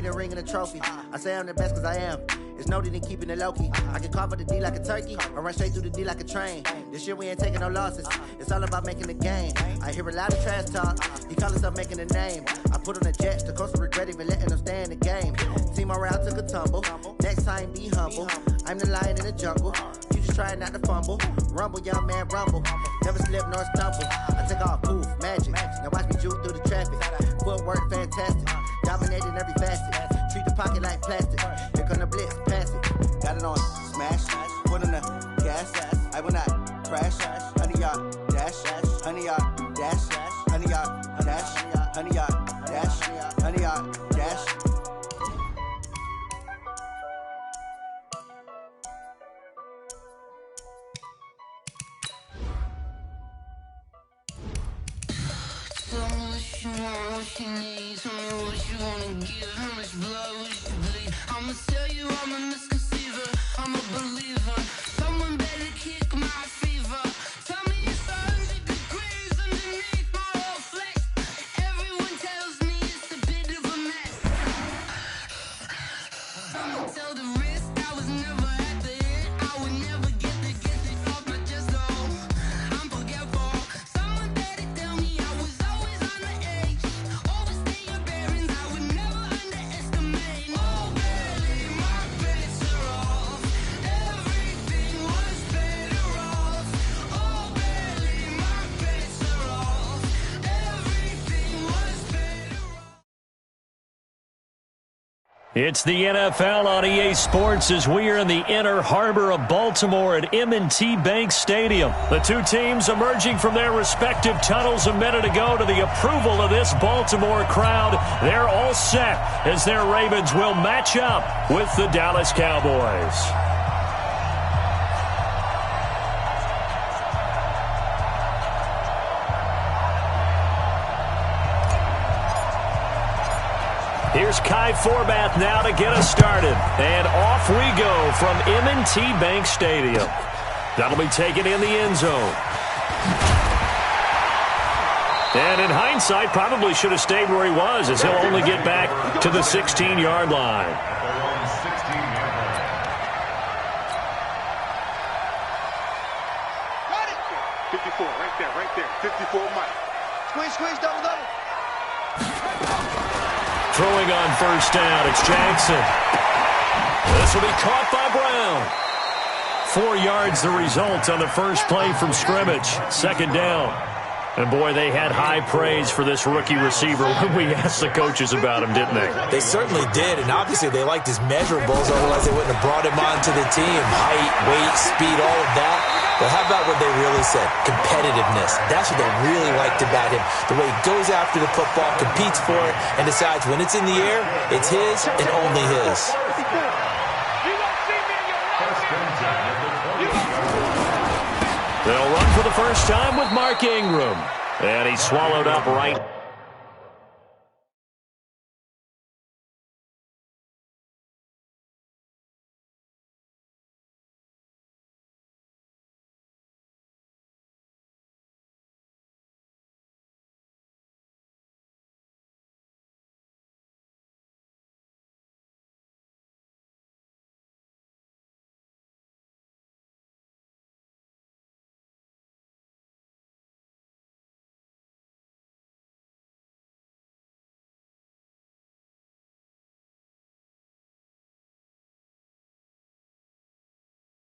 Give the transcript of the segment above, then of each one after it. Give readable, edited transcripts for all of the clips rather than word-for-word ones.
get a ring and a trophy. I say I'm the best cause I am. It's noted in keeping it low-key. I can carve up the D like a turkey or run straight through the D like a train. This year we ain't taking no losses. It's all about making the game. I hear a lot of trash talk. He call himself making a name. I put on the Jets. The coach regret even letting them stay in the game. Team morale took a tumble. Next time be humble. I'm the lion in the jungle. You just trying not to fumble. Rumble, young man, rumble. Never slip nor stumble. I take off, poof, magic. Now watch me juke through the traffic. Footwork fantastic. Dominating every facet. Treat the pocket like plastic. Here come the blitz, pass it. Got it on smash. Put on the gas. I will not crash. Honey yard dash. Honey yard dash. Honey yard dash. Honey yard dash. Honey yard dash. Tell me what you want, what you need. Tell me what you wanna give. How much blood would you bleed? I'ma tell you I'm a misconceiver. I'm a believer. Someone better kick my fever. Tell me it's 100 degrees underneath my whole flesh. Everyone tells me it's a bit of a mess. I'ma tell the risk I was never at the end. I would never get it off my chest. Oh, I'm forgetful. Someone better tell me I was always on the edge. Overstay your bearings, I would never underestimate. Oh, barely, my bets are off. Everything was better off. Oh, barely, my bets are off. Everything was better off. It's the NFL on EA Sports as we are in the inner harbor of Baltimore at M&T Bank Stadium. The two teams emerging from their respective tunnels a minute ago to the approval of this Baltimore crowd. They're all set as their Ravens will match up with the Dallas Cowboys. Here's Kai Forbath now to get us started. And off we go from M&T Bank Stadium. That'll be taken in the end zone. And in hindsight, probably should have stayed where he was, as he'll only get back to the 16-yard line. Got it! 54, right there. 54, Mike. Squeeze, double. Throwing on first down, it's Jackson. This will be caught by Brown. 4 yards the result on the first play from scrimmage. Second down. And, boy, they had high praise for this rookie receiver when we asked the coaches about him, didn't they? They certainly did, and obviously they liked his measurables, otherwise they wouldn't have brought him onto the team. Height, weight, speed, all of that. But how about what they really said? Competitiveness. That's what they really liked about him. The way he goes after the football, competes for it, and decides when it's in the air, it's his and only his. They'll run for the first time with Mark Ingram. And he swallowed up right.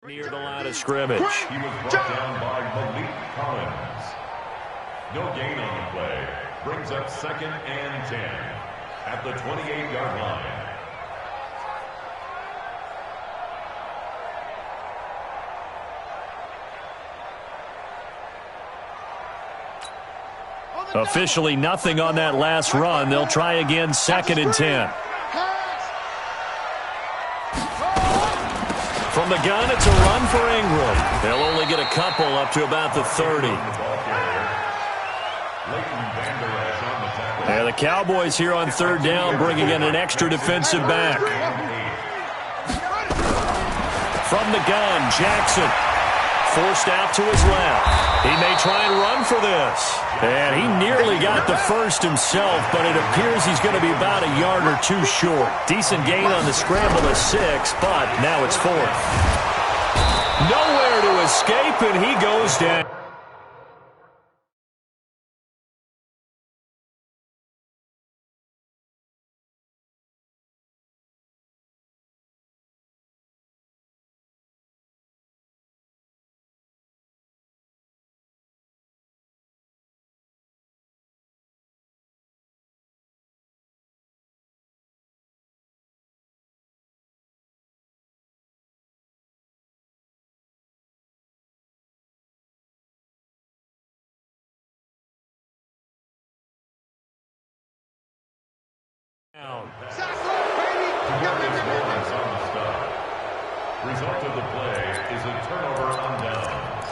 Near the line of scrimmage. He was brought down by Malik Collins. No gain on the play. Brings up 2nd and 10 at the 28-yard line. Officially nothing on that last run. They'll try again 2nd and 10. From the gun, it's a run for Ingram. They'll only get a couple up to about the 30. And the Cowboys here on 3rd down, bringing in an extra defensive back. From the gun, Jackson forced out to his left. He may try and run for this. And he nearly got the first himself, but it appears he's going to be about a yard or two short. Decent gain on the scramble of 6, but now it's 4th. Nowhere to escape, and he goes down. Result of the play is a turnover on downs.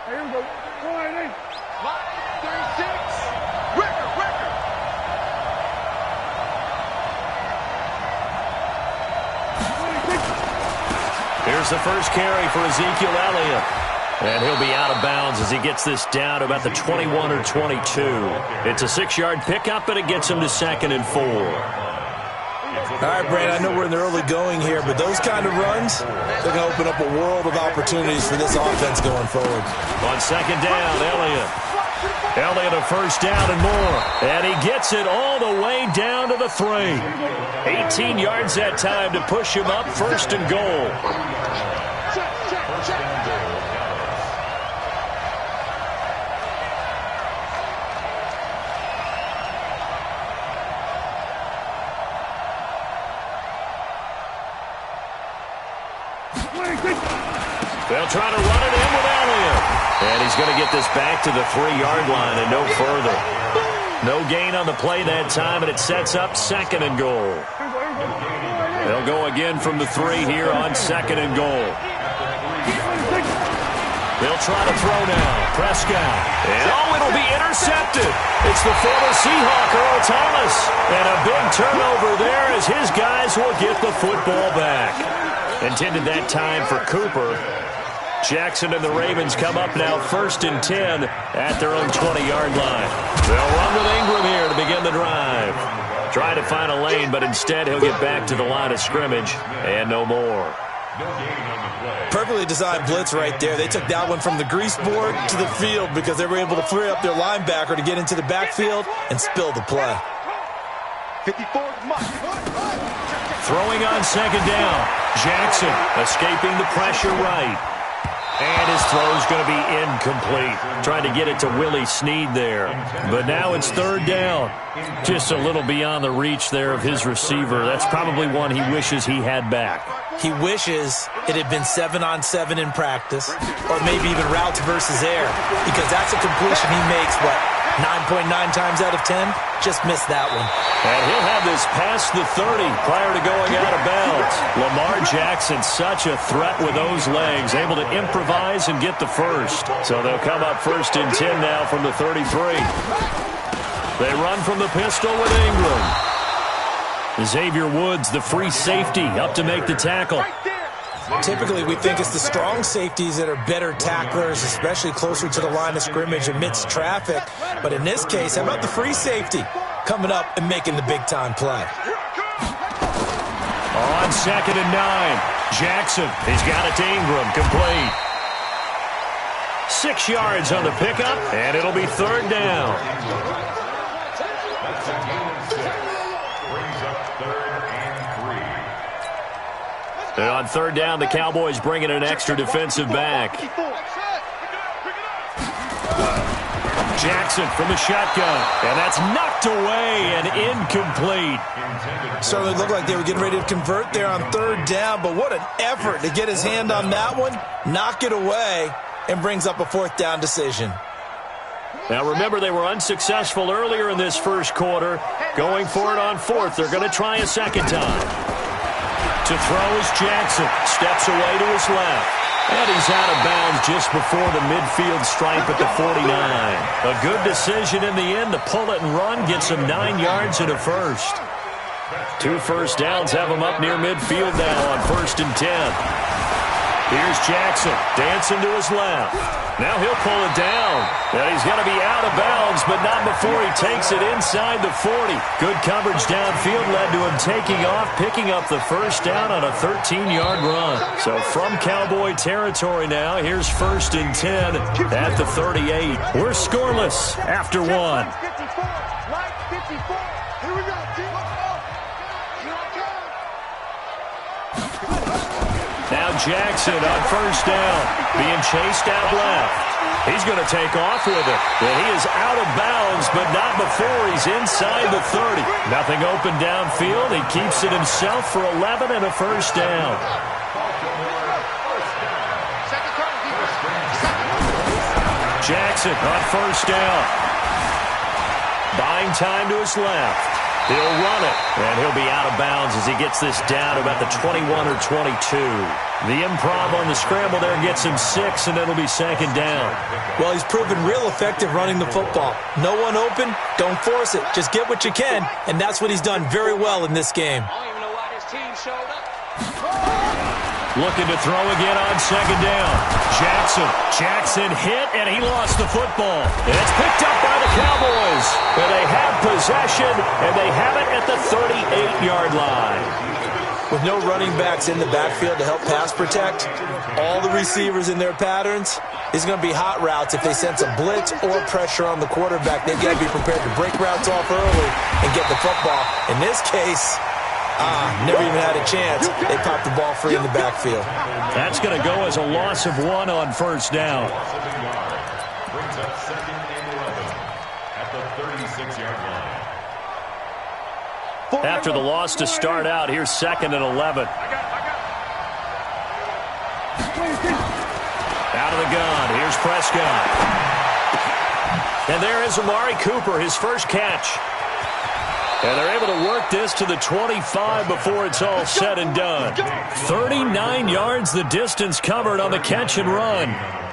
Here we go. 1, 36. Record. Here's the first carry for Ezekiel Elliott. And he'll be out of bounds as he gets this down to about the 21 or 22. It's a 6-yard pickup, but it gets him to 2nd and 4. All right, Brad, I know we're in the early going here, but those kind of runs, they're going to open up a world of opportunities for this offense going forward. On 2nd down, Elliott a first down and more. And he gets it all the way down to the 3. 18 yards that time to push him up 1st and goal. They'll try to run it in with Elliott. And he's going to get this back to the 3-yard line and no further. No gain on the play that time, and it sets up 2nd and goal. They'll go again from the 3 here on 2nd and goal. They'll try to throw now. Prescott. And it'll be intercepted. It's the former Seahawk, Earl Thomas. And a big turnover there as his guys will get the football back. Intended that time for Cooper. Jackson and the Ravens come up now 1st and 10 at their own 20-yard line. They'll run with Ingram here to begin the drive. Try to find a lane, but instead he'll get back to the line of scrimmage and no more. Perfectly designed blitz right there. They took that one from the grease board to the field because they were able to free up their linebacker to get into the backfield and spill the play. 54 Throwing on 2nd down. Jackson escaping the pressure right. And his throw's going to be incomplete. Trying to get it to Willie Snead there. But now it's 3rd down. Just a little beyond the reach there of his receiver. That's probably one he wishes he had back. He wishes it had been 7-on-7 in practice, or maybe even routes versus air, because that's a completion he makes, 9.9 times out of 10? Just missed that one. And he'll have this past the 30 prior to going out of bounds. Lamar Jackson, such a threat with those legs, able to improvise and get the first. So they'll come up 1st and 10 now from the 33. They run from the pistol with Ingram. Xavier Woods, the free safety, up to make the tackle. Typically, we think it's the strong safeties that are better tacklers, especially closer to the line of scrimmage amidst traffic. But in this case, how about the free safety coming up and making the big-time play? On 2nd and 9, Jackson, he's got it to Ingram, complete. 6 yards on the pickup, and it'll be 3rd down. And on 3rd down, the Cowboys bring in an extra defensive back. Jackson from the shotgun, and that's knocked away and incomplete. Certainly looked like they were getting ready to convert there on 3rd down, but what an effort to get his hand on that one, knock it away, and brings up a 4th down decision. Now remember, they were unsuccessful earlier in this first quarter. Going for it on 4th, they're going to try a second time. To throw is Jackson. Steps away to his left. And he's out of bounds just before the midfield stripe at the 49. A good decision in the end to pull it and run, gets him 9 yards and a first. 2 first downs have him up near midfield now on 1st and 10. Here's Jackson, dancing to his left. Now he'll pull it down. And he's going to be out of bounds, but not before he takes it inside the 40. Good coverage downfield led to him taking off, picking up the first down on a 13-yard run. So from Cowboy territory now, here's 1st and 10 at the 38. We're scoreless after 1. Line 54. Here we go. Now Jackson on 1st down, being chased out left. He's going to take off with it. And he is out of bounds, but not before he's inside the 30. Nothing open downfield. He keeps it himself for 11 and a first down. Jackson on 1st down. Buying time to his left. He'll run it, and he'll be out of bounds as he gets this down to about the 21 or 22. The improv on the scramble there gets him 6, and it'll be 2nd down. Well, he's proven real effective running the football. No one open, don't force it. Just get what you can, and that's what he's done very well in this game. I don't even know why this team showed up. Looking to throw again on 2nd down. Jackson hit, and he lost the football. And it's picked up by the Cowboys. And they have possession, and they have it at the 38-yard line. With no running backs in the backfield to help pass protect, all the receivers in their patterns, it's going to be hot routes if they sense a blitz or pressure on the quarterback. They've got to be prepared to break routes off early and get the football. In this case, never even had a chance. They popped the ball free in the backfield. That's going to go as a loss of 1 on 1st down. Brings up 2nd and 11 at the 36-yard line. After the loss to start out, here's 2nd and 11. Out of the gun, here's Prescott. And there is Amari Cooper, his first catch. And they're able to work this to the 25 before it's all said and done. 39 yards the distance covered on the catch and run.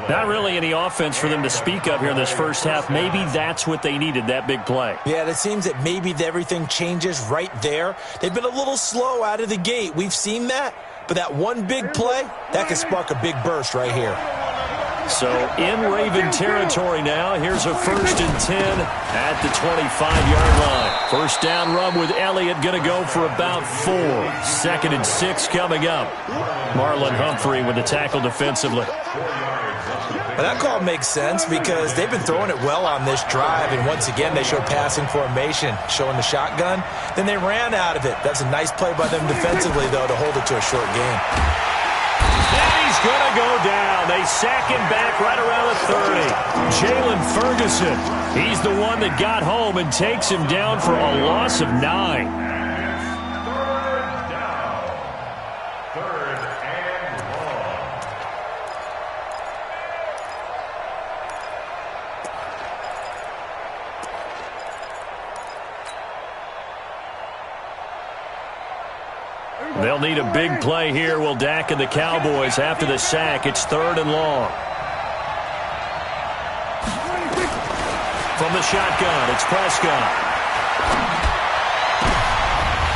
Not really any offense for them to speak of here in this first half. Maybe that's what they needed, that big play. Yeah, it seems that maybe everything changes right there. They've been a little slow out of the gate. We've seen that. But that one big play, that can spark a big burst right here. So in Raven territory now, here's a 1st and 10 at the 25-yard line. First down run with Elliott going to go for about 4. 2nd and 6 coming up. Marlon Humphrey with the tackle defensively. Well, that call makes sense because they've been throwing it well on this drive, and once again they showed passing formation, showing the shotgun. Then they ran out of it. That's a nice play by them defensively, though, to hold it to a short game. And he's going to go down. They sack him back right around the 30. Jalen Ferguson, he's the one that got home and takes him down for a loss of 9. 3rd down. 3rd and 1. They'll need a big play here. Will Dak and the Cowboys after the sack. It's 3rd and long. From the shotgun, it's Prescott.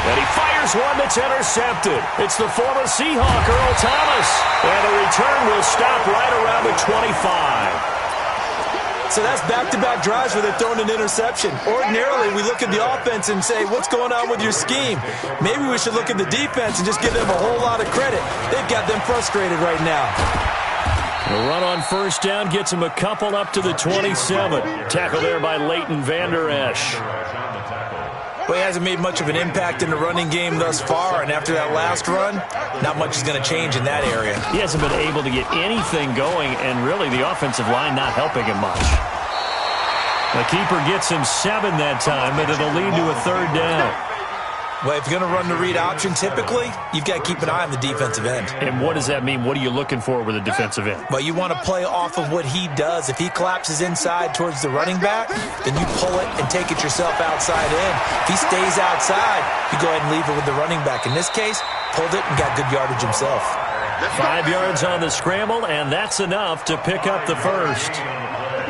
And he fires one that's intercepted. It's the former Seahawk, Earl Thomas. And the return will stop right around the 25. So that's back-to-back drives where they're throwing an interception. Ordinarily, we look at the offense and say, what's going on with your scheme? Maybe we should look at the defense and just give them a whole lot of credit. They've got them frustrated right now. The run on first down gets him a couple up to the 27. Tackle there by Leighton Vander Esch. Well, he hasn't made much of an impact in the running game thus far, and after that last run, not much is going to change in that area. He hasn't been able to get anything going, and really the offensive line not helping him much. The keeper gets him 7 that time, but it'll lead to a 3rd down. Well, if you're going to run the read option, typically, you've got to keep an eye on the defensive end. And what does that mean? What are you looking for with a defensive end? Well, you want to play off of what he does. If he collapses inside towards the running back, then you pull it and take it yourself outside in. If he stays outside, you go ahead and leave it with the running back. In this case, pulled it and got good yardage himself. 5 yards on the scramble, and that's enough to pick up the first.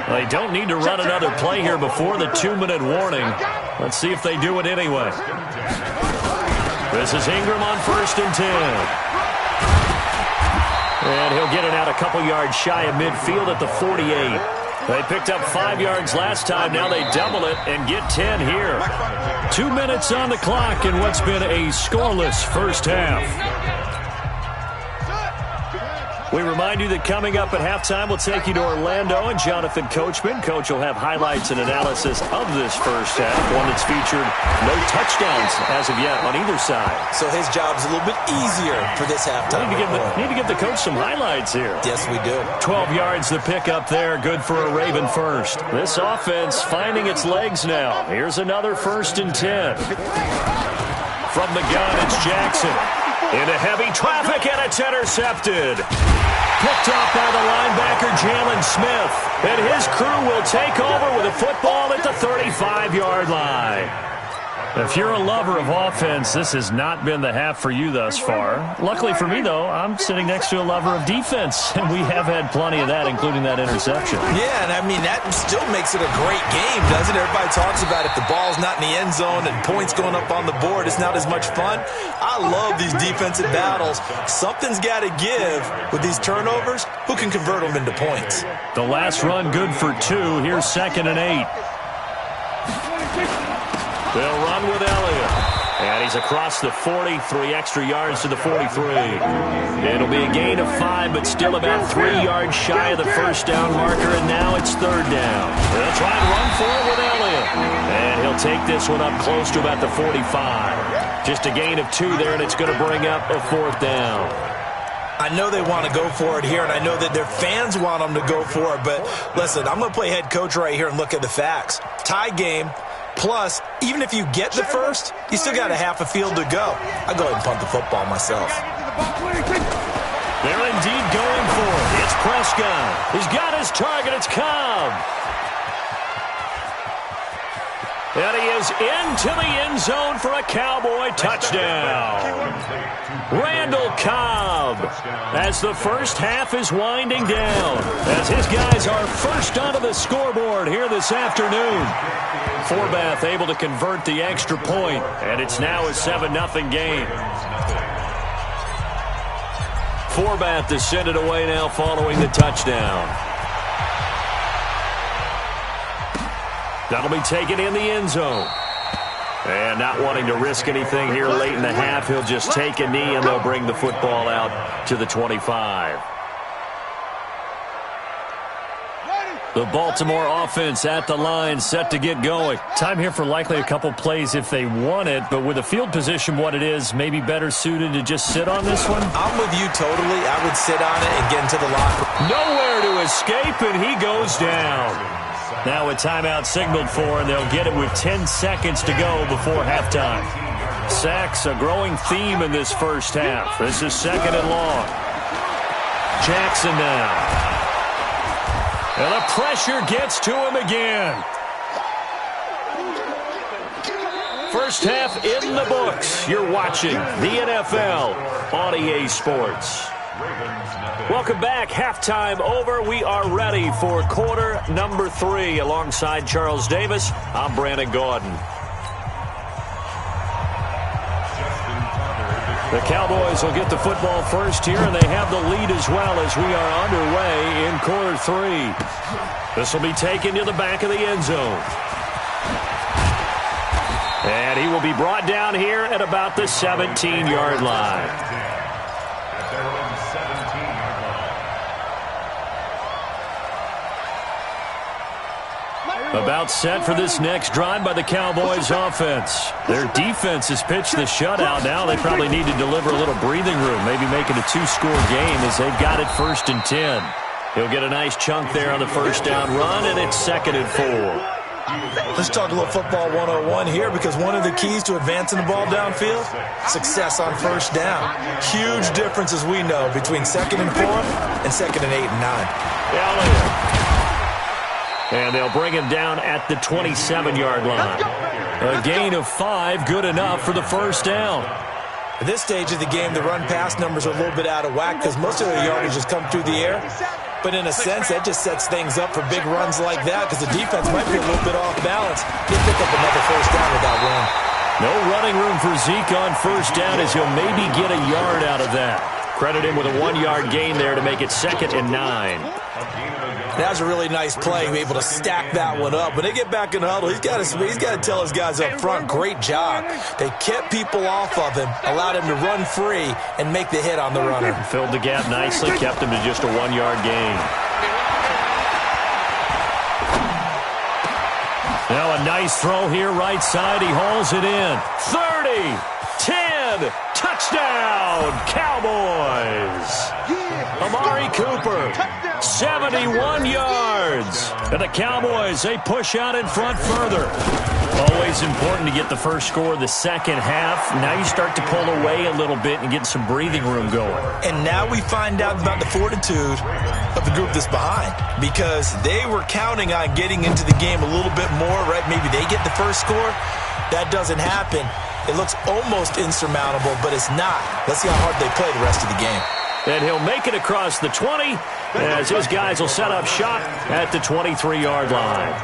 They don't need to run another play here before the 2-minute warning. Let's see if they do it anyway. This is Ingram on 1st and 10. And he'll get it out a couple yards shy of midfield at the 48. They picked up 5 yards last time. Now they double it and get 10 here. 2 minutes on the clock in what's been a scoreless first half. We remind you that coming up at halftime, we'll take you to Orlando and Jonathan Coachman. Coach will have highlights and analysis of this first half, one that's featured no touchdowns as of yet on either side. So his job's a little bit easier for this halftime. Need to give the coach some highlights here. Yes, we do. 12 yards to pick up there, good for a Raven first. This offense finding its legs now. Here's another 1st and 10. From the gun, it's Jackson. Into heavy traffic, and it's intercepted. Picked off by the linebacker, Jalen Smith. And his crew will take over with a football at the 35-yard line. If you're a lover of offense, this has not been the half for you thus far. Luckily for me, though, I'm sitting next to a lover of defense, and we have had plenty of that, including that interception. Yeah, and I mean, that still makes it a great game, doesn't it? Everybody talks about if the ball's not in the end zone and points going up on the board, it's not as much fun. I love these defensive battles. Something's got to give with these turnovers. Who can convert them into points? The last run good for 2. Here's 2nd and 8. They'll run with Elliott. And he's across the 40, 3 extra yards to the 43. It'll be a gain of 5, but still about 3 yards shy of the first down marker, and now it's 3rd down. They'll try and run for it with Elliott. And he'll take this one up close to about the 45. Just a gain of 2 there, and it's going to bring up a 4th down. I know they want to go for it here, and I know that their fans want them to go for it, but listen, I'm going to play head coach right here and look at the facts. Tie game. Plus, even if you get the first, you still got a half a field to go. I go ahead and punt the football myself. They're indeed going for it. It's Prescott. He's got his target. It's Cobb. And he is into the end zone for a Cowboy touchdown. Randall Cobb, as the first half is winding down, as his guys are first onto the scoreboard here this afternoon. Forbath able to convert the extra point, and it's now a 7-0 game. Forbath to send it away now following the touchdown. That'll be taken in the end zone. And not wanting to risk anything here late in the half, he'll just take a knee, and they'll bring the football out to the 25. The Baltimore offense at the line, set to get going. Time here for likely a couple plays if they want it, but with the field position what it is, maybe better suited to just sit on this one? I'm with you totally. I would sit on it and get into the locker room. Nowhere to escape, and he goes down. Now a timeout signaled for, and they'll get it with 10 seconds to go before halftime. Sacks, a growing theme in this first half. This is 2nd and long. Jackson now. And the pressure gets to him again. First half in the books. You're watching the NFL on EA Sports. Welcome back. Halftime over. We are ready for quarter number 3. Alongside Charles Davis, I'm Brandon Gordon. The Cowboys will get the football first here, and they have the lead as well as we are underway in quarter 3. This will be taken to the back of the end zone. And he will be brought down here at about the 17-yard line. About set for this next drive by the Cowboys offense. Their defense has pitched the shutout. Now they probably need to deliver a little breathing room, maybe make it a 2-score game as they've got it 1st and 10. He'll get a nice chunk there on the first down run, and it's 2nd and 4. Let's talk a little football 101 here, because one of the keys to advancing the ball downfield, success on first down. Huge difference, as we know, between 2nd and 4 and 2nd and 8 and 9. And they'll bring him down at the 27-yard line. A gain of 5, good enough for the first down. At this stage of the game, the run-pass numbers are a little bit out of whack because most of their yardage has come through the air. But in a sense, that just sets things up for big runs like that because the defense might be a little bit off balance. He'll pick up another first down with that run. No running room for Zeke on first down as he'll maybe get a yard out of that. Credit him with a 1-yard gain there to make it 2nd and 9. That was a really nice play. Able to stack that one up. When they get back in the huddle, he's got to tell his guys up front, great job. They kept people off of him, allowed him to run free, and make the hit on the runner. Filled the gap nicely, kept him to just a 1-yard gain. Now a nice throw here, right side. He hauls it in. 30, 10, touchdown, Cowboys. Amari Cooper, 71 yards. And the Cowboys, they push out in front further. Always important to get the first score of the second half. Now you start to pull away a little bit and get some breathing room going. And now we find out about the fortitude of the group that's behind because they were counting on getting into the game a little bit more, right? Maybe they get the first score. That doesn't happen. It looks almost insurmountable, but it's not. Let's see how hard they play the rest of the game. And he'll make it across the 20 as his guys will set up shop at the 23-yard line.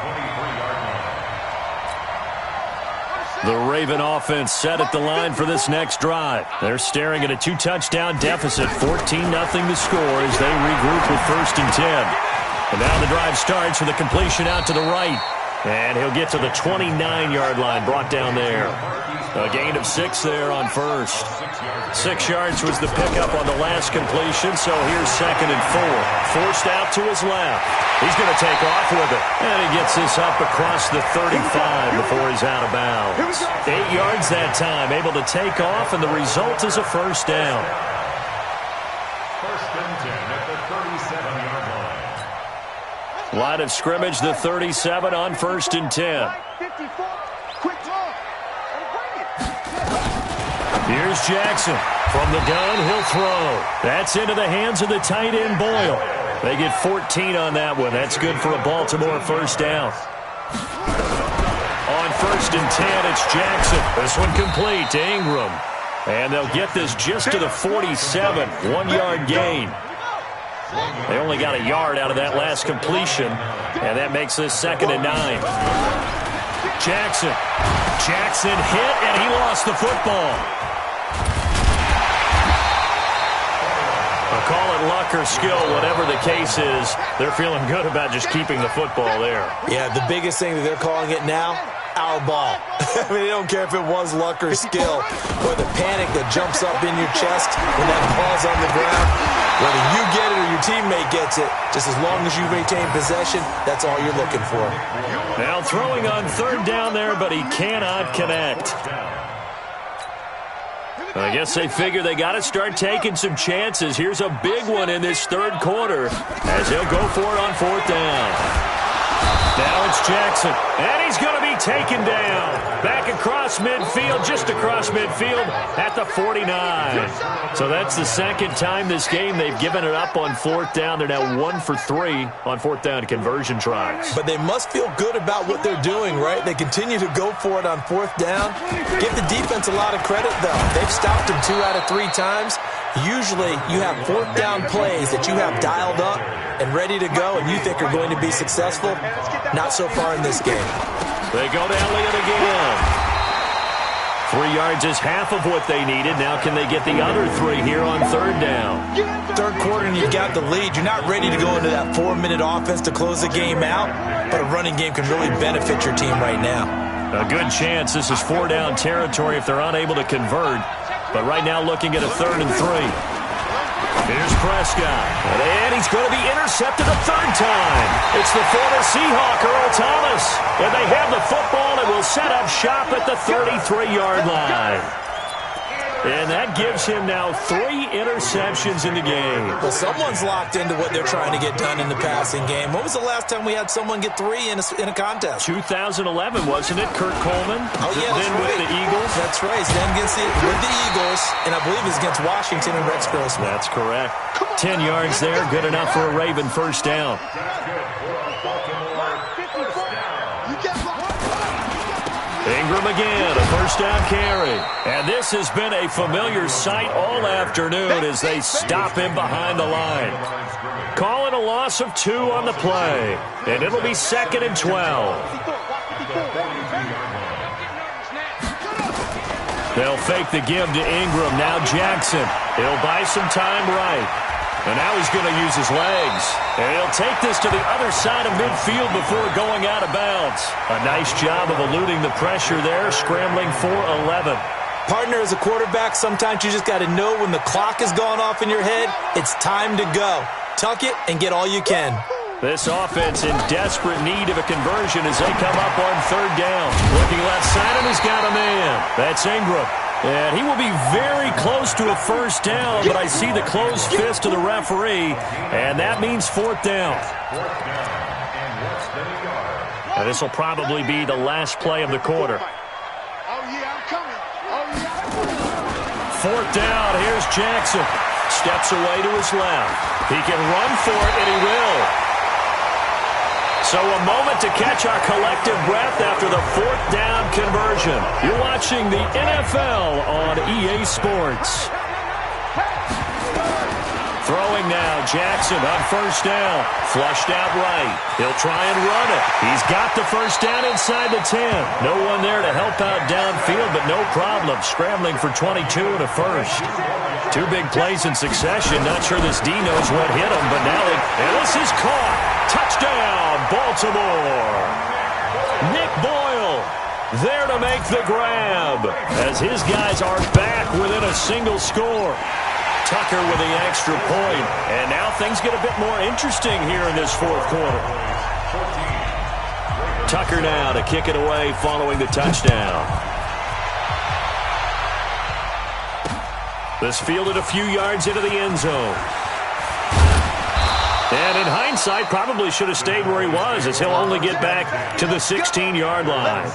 The Raven offense set at the line for this next drive. They're staring at a 2-touchdown deficit, 14-0 to score as they regroup with 1st and 10. And now the drive starts with a completion out to the right. And he'll get to the 29-yard line, brought down there. A gain of 6 there on first. 6 yards was the pickup on the last completion, so here's 2nd and 4. Forced out to his left. He's going to take off with it. And he gets this up across the 35 before he's out of bounds. 8 yards that time, able to take off, and the result is a first down. 1st and 10 at the 37-yard line. Line of scrimmage, the 37 on 1st and 10. Here's Jackson. From the gun, he'll throw. That's into the hands of the tight end, Boyle. They get 14 on that one. That's good for a Baltimore first down. On 1st and 10, it's Jackson. This one complete to Ingram. And they'll get this just to the 47. 1-yard gain. They only got a yard out of that last completion. And that makes this 2nd and 9. Jackson hit, and he lost the football. Call it luck or skill, whatever the case is. They're feeling good about just keeping the football there. Yeah, the biggest thing that they're calling it now, our ball. I mean, they don't care if it was luck or skill, or the panic that jumps up in your chest when that ball's on the ground. Whether you get it or your teammate gets it, just as long as you retain possession, that's all you're looking for. Now throwing on 3rd down there, but he cannot connect. I guess they figure they got to start taking some chances. Here's a big one in this 3rd quarter as he'll go for it on 4th down. Now it's Jackson, and he's going to be taken down. Back across midfield, just across midfield at the 49. So that's the 2nd time this game they've given it up on 4th down. They're now 1 for 3 on 4th down conversion tries. But they must feel good about what they're doing, right? They continue to go for it on 4th down. Give the defense a lot of credit, though. They've stopped them 2 out of 3 times. Usually you have 4th down plays that you have dialed up and ready to go and you think are going to be successful. Not so far in this game. They go to Elliott again. 3 yards is half of what they needed. Now can they get the other 3 here on 3rd down? 3rd quarter and you've got the lead. You're not ready to go into that 4-minute offense to close the game out, but a running game can really benefit your team right now. A good chance this is 4-down territory if they're unable to convert. But right now looking at a 3rd and 3. Here's Prescott, and he's going to be intercepted a 3rd time. It's the former Seahawk, Earl Thomas, and they have the football and will set up shop at the 33-yard line. And that gives him now 3 interceptions in the game. Well, someone's locked into what they're trying to get done in the passing game. When was the last time we had someone get 3 in a contest? 2011, wasn't it? Kurt Coleman? Oh, yeah, then with the Eagles? That's right. Then with the Eagles, and I believe it's against Washington and Rex Grossman. That's correct. 10 yards there, good enough for a Raven first down. Ingram again, a first down carry. And this has been a familiar sight all afternoon as they stop him behind the line. Calling a loss of 2 on the play. And it'll be 2nd and 12. They'll fake the give to Ingram. Now Jackson. He'll buy some time right. And now he's going to use his legs. And he'll take this to the other side of midfield before going out of bounds. A nice job of eluding the pressure there, scrambling for 11. Partner, as a quarterback, sometimes you just got to know when the clock has gone off in your head, it's time to go. Tuck it and get all you can. This offense in desperate need of a conversion as they come up on 3rd down. Looking left side, and he's got a man. That's Ingram. And he will be very close to a first down, but I see the closed fist of the referee, and that means 4th down. And this will probably be the last play of the quarter. 4th down, here's Jackson. Steps away to his left. He can run for it, and he will. So a moment to catch our collective breath after the 4th down conversion. You're watching the NFL on EA Sports. Throwing now, Jackson on first down. Flushed out right. He'll try and run it. He's got the first down inside the 10. No one there to help out downfield, but no problem. Scrambling for 22 and a first. 2 big plays in succession. Not sure this D knows what hit him, but now and this is caught. Touchdown, Baltimore. Nick Boyle there to make the grab as his guys are back within a single score. Tucker with the extra point, and now things get a bit more interesting here in this 4th quarter. Tucker now to kick it away following the touchdown. This fielded a few yards into the end zone. And in hindsight, probably should have stayed where he was as he'll only get back to the 16-yard line.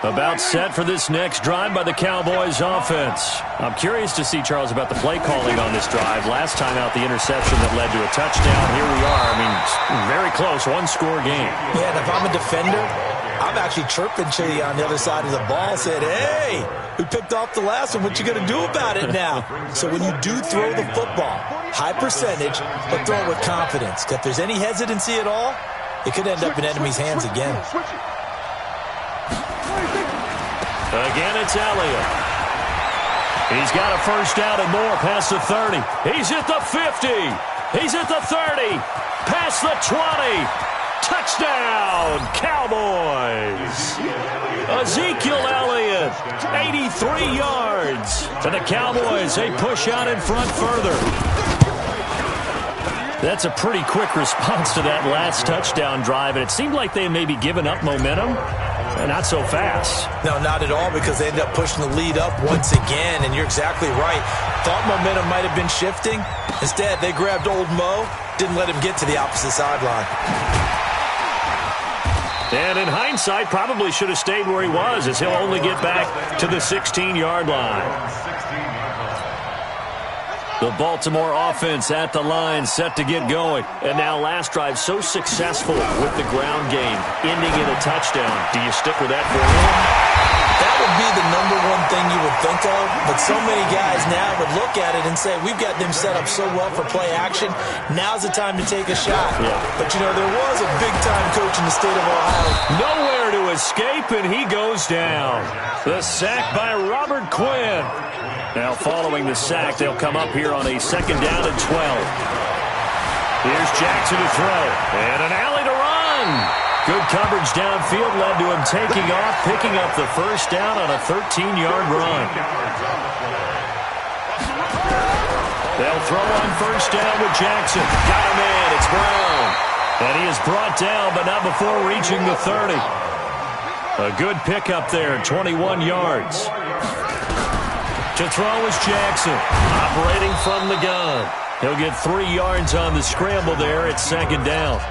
About set for this next drive by the Cowboys offense. I'm curious to see, Charles, about the play calling on this drive. Last time out, the interception that led to a touchdown. Here we are. I mean, very close, 1-score game. Yeah, and if I'm a defender, I'm actually chirping to you on the other side of the ball, said, hey, we picked off the last one. What you going to do about it now? So when you do throw the football, high percentage, but throw it with confidence. If there's any hesitancy at all, it could end up in enemy's hands again. Again, it's Elliott. He's got a first down and more past the 30. He's at the 50. He's at the 30. Past the 20. Touchdown, Cowboys. Ezekiel Elliott, 83 yards. To the Cowboys, they push out in front further. That's a pretty quick response to that last touchdown drive, and it seemed like they may be giving up momentum. Not so fast. No, not at all, because they end up pushing the lead up once again, and you're exactly right. Thought momentum might have been shifting. Instead, they grabbed old Mo, didn't let him get to the opposite sideline. And in hindsight, probably should have stayed where he was, as he'll only get back to the 16-yard line. The Baltimore offense at the line, set to get going. And now last drive so successful with the ground game, ending in a touchdown. Do you stick with that formula? That would be the number one thing you would think of, but so many guys now would look at it and say, we've got them set up so well for play action, now's the time to take a shot. Yeah. But, you know, there was a big-time coach in the state of Ohio. Nowhere to escape, and he goes down. The sack by Robert Quinn. Now following the sack, they'll come up here on a 2nd down and 12. Here's Jackson to throw, and an alley to run. Good coverage downfield led to him taking off, picking up the first down on a 13-yard run. They'll throw on first down with Jackson. Got a man, it's Brown. And he is brought down, but not before reaching the 30. A good pickup there, 21 yards. To throw is Jackson, operating from the gun. He'll get 3 yards on the scramble there at 2nd down.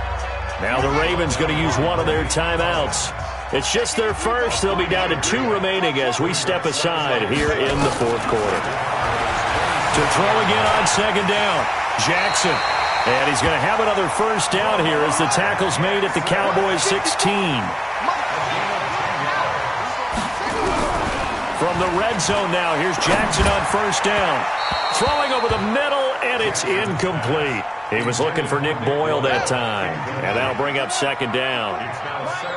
Now the Ravens going to use one of their timeouts. It's just their first. They'll be down to 2 remaining as we step aside here in the 4th quarter. To throw again on 2nd down, Jackson. And he's going to have another first down here as the tackle's made at the Cowboys 16. From the red zone now, here's Jackson on first down. Throwing over the middle, and it's incomplete. He was looking for Nick Boyle that time, and that'll bring up second down.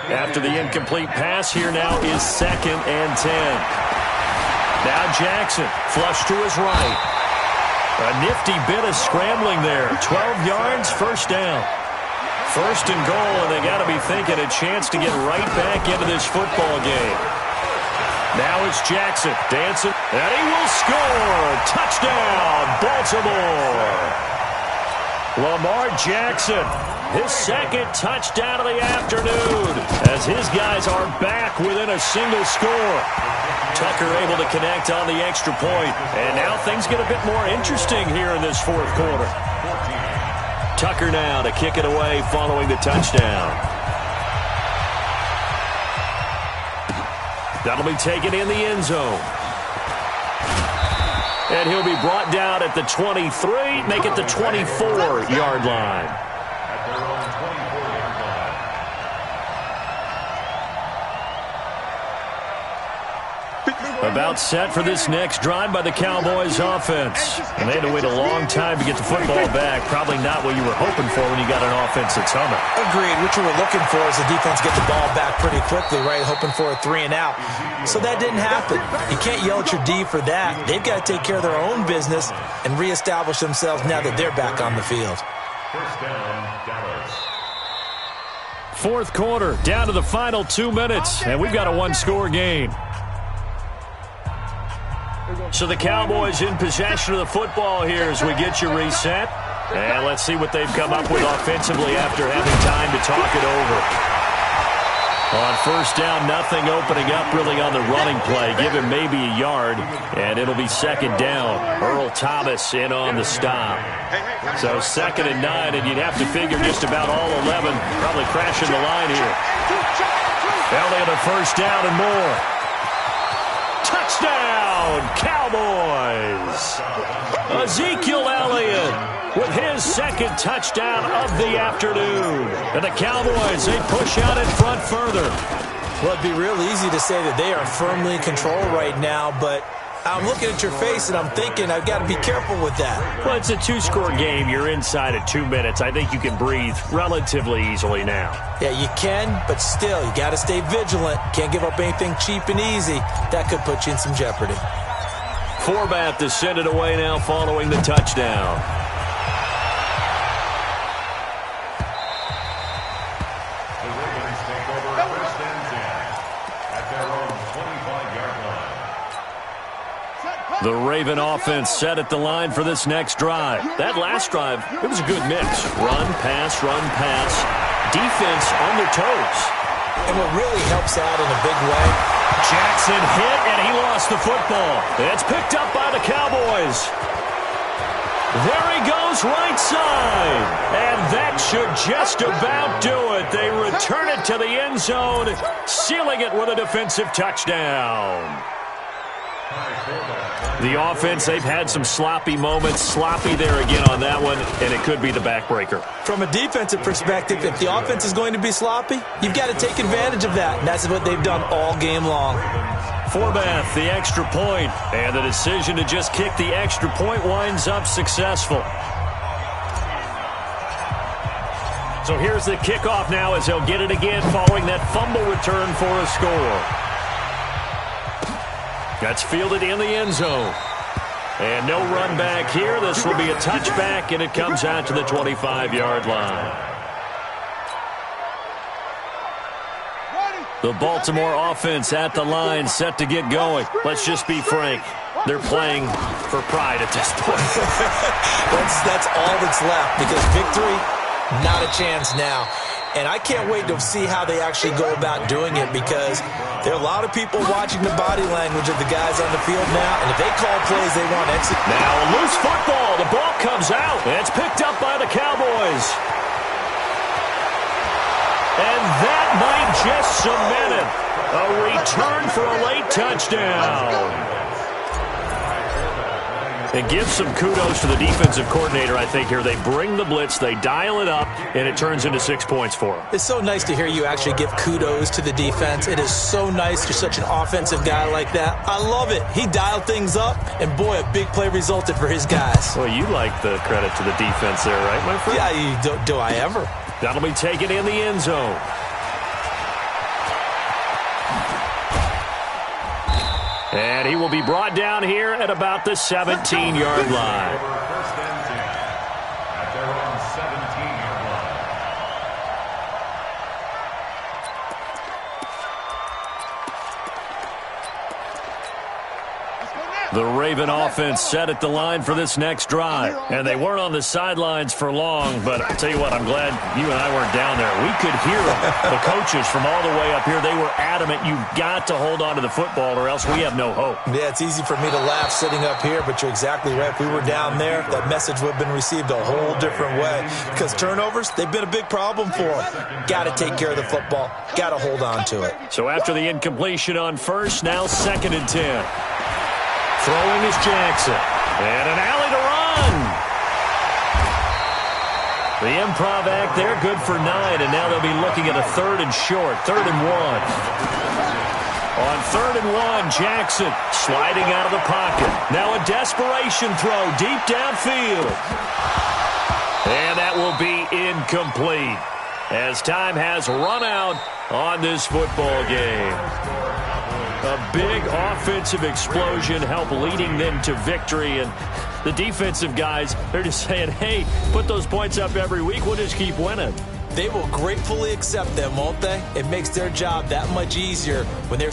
After the incomplete pass, here now is 2nd and 10. Now Jackson, flush to his right. A nifty bit of scrambling there. 12 yards, first down. First and goal, and they got to be thinking a chance to get right back into this football game. Now it's Jackson dancing, and he will score. Touchdown, Baltimore. Lamar Jackson, his 2nd touchdown of the afternoon, as his guys are back within a single score. Tucker able to connect on the extra point, and now things get a bit more interesting here in this 4th quarter. Tucker now to kick it away following the touchdown. That'll be taken in the end zone. And he'll be brought down at the 23, make it the 24-yard line. At their own 24-yard line. About set for this next drive by the Cowboys offense. And they had to wait a long time to get the football back. Probably not what you were hoping for when you got an offense that's humming. Agreed. What you were looking for is the defense get the ball back pretty quickly, right? Hoping for a 3 and out. So that didn't happen. You can't yell at your D for that. They've got to take care of their own business and reestablish themselves now that they're back on the field. First down, Dallas. 4th quarter, down to the final 2 minutes, and we've got a one-score game. So the Cowboys in possession of the football here as we get you reset. And let's see what they've come up with offensively after having time to talk it over. On first down, nothing opening up really on the running play. Give him maybe a yard, and it'll be 2nd down. Earl Thomas in on the stop. So 2nd and 9, and you'd have to figure just about all 11 probably crashing the line here. Elliott a first down and more. Touchdown, Cowboys! Ezekiel Elliott with his 2nd touchdown of the afternoon. And the Cowboys, they push out in front further. Well, it'd be real easy to say that they are firmly in control right now, but I'm looking at your face and I'm thinking I've got to be careful with that. Well, it's a 2-score game. You're inside at 2 minutes. I think you can breathe relatively easily now. Yeah, you can, but still, you got to stay vigilant. Can't give up anything cheap and easy. That could put you in some jeopardy. Forbath to send it away now following the touchdown. The Ravens take over first and 10 at their own 25-yard line. The Raven offense set at the line for this next drive. That last drive, it was a good mix. Run, pass, defense on their toes. And what really helps out in a big way, Jackson hit, and he lost the football. It's picked up by the Cowboys. There he goes, right side. And that should just about do it. They return it to the end zone, sealing it with a defensive touchdown. The offense, they've had some sloppy moments. Sloppy there again on that one, and it could be the backbreaker. From a defensive perspective, if the offense is going to be sloppy, you've got to take advantage of that, and that's what they've done all game long. Forbath, the extra point, and the decision to just kick the extra point winds up successful. So here's the kickoff now as they'll get it again following that fumble return for a score. That's fielded in the end zone. And no run back here. This will be a touchback, and it comes out to the 25-yard line. The Baltimore offense at the line, set to get going. Let's just be frank. They're playing for pride at this point. That's all that's left, because victory, not a chance now. And I can't wait to see how they actually go about doing it, because there are a lot of people watching the body language of the guys on the field now, and if they call plays, they want to execute. Now a loose football. The ball comes out. It's picked up by the Cowboys. And that might just cement it. A return for a late touchdown. And give some kudos to the defensive coordinator, I think, here. They bring the blitz, they dial it up, and it turns into 6 points for them. It's so nice to hear you actually give kudos to the defense. It is so nice. You're such an offensive guy like that. I love it. He dialed things up, and boy, a big play resulted for his guys. Well, you like the credit to the defense there, right, my friend? Yeah, do I ever? That'll be taken in the end zone. And he will be brought down here at about the 17-yard line. First and 10 at their own 17-yard line. The Raven offense set at the line for this next drive. And they weren't on the sidelines for long, but I tell you what, I'm glad you and I weren't down there. We could hear the coaches from all the way up here. They were adamant, you've got to hold on to the football or else we have no hope. Yeah, it's easy for me to laugh sitting up here, but you're exactly right. If we were down there, that message would have been received a whole different way. Because turnovers, they've been a big problem for them. Got to take care of the football. Got to hold on to it. So after the incompletion on first, now 2nd and 10. Throwing is Jackson. And an alley to run. The improv act there, good for 9. And now they'll be looking at a 3rd and short. 3rd and 1. On 3rd and 1, Jackson sliding out of the pocket. Now a desperation throw deep downfield. And that will be incomplete as time has run out on this football game. A big offensive explosion helped leading them to victory. And the defensive guys, they're just saying, hey, put those points up every week. We'll just keep winning. They will gratefully accept them, won't they? It makes their job that much easier when they're